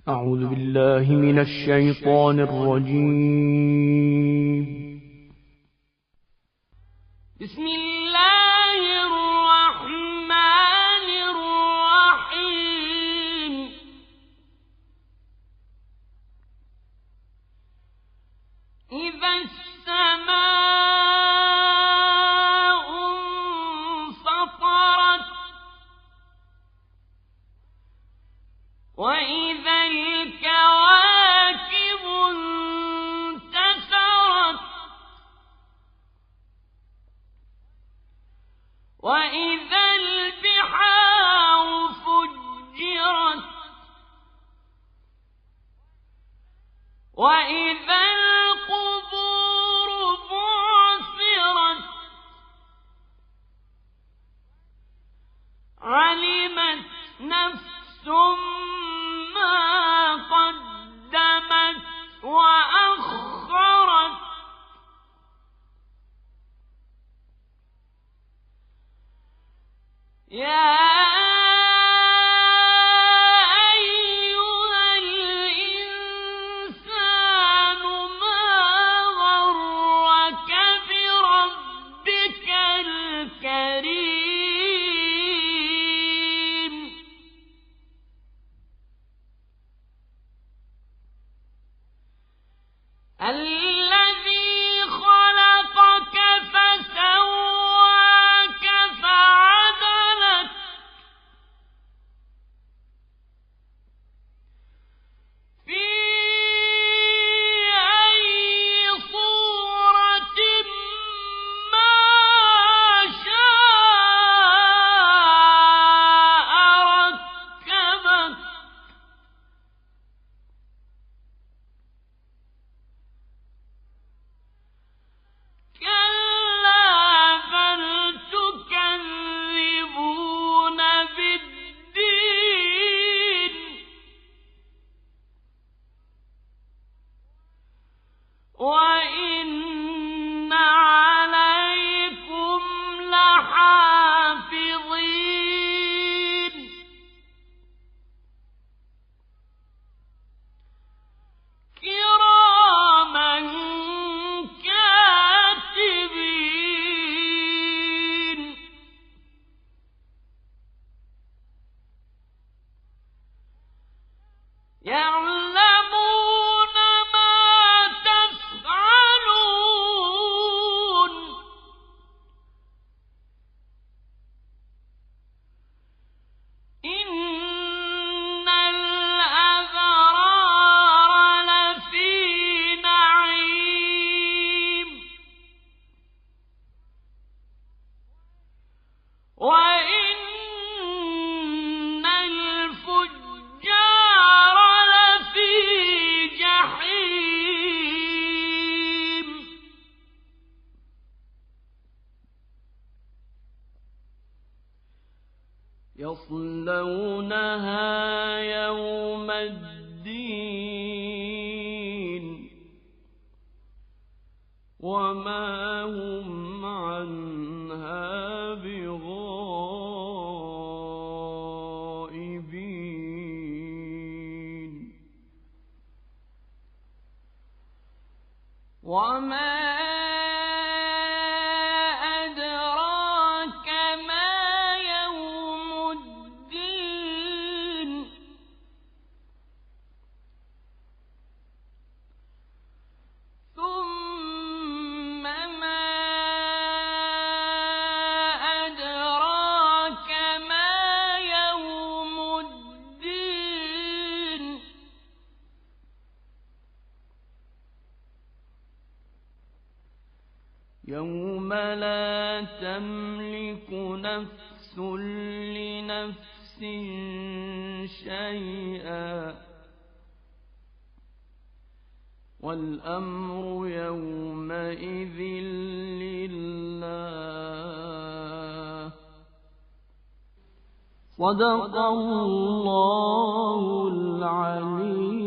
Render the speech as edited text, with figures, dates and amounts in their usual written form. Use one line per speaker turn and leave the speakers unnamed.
أعوذ بالله من الشيطان الرجيم.
بسم الله الرحمن الرحيم. إذا السماء انفطرت وإذا الكواكب انتثرت وإذا البحار فجرت وإذا القبور بعثرت علمت نفس ما قدمت وأخرت يا أيها الإنسان ما غرك بربك الكريم الذي خلقك فسواك فعدلك في أي صورة ما شاء ركبك كلا بل تكذبون بالدين وإن عليكم لحافظين كراما كاتبين يعلمون ما تفعلون إن الأبرار لفي نعيم وإن الفجار لفي جحيم يصلونها يوم الدين وما هم عنها بغائبين وما أدراك ما يوم الدين ثم ما أدراك ما يوم الدين يوم لا تملك نفس لنفس شيئا والأمر يومئذ لله صدق الله العليم.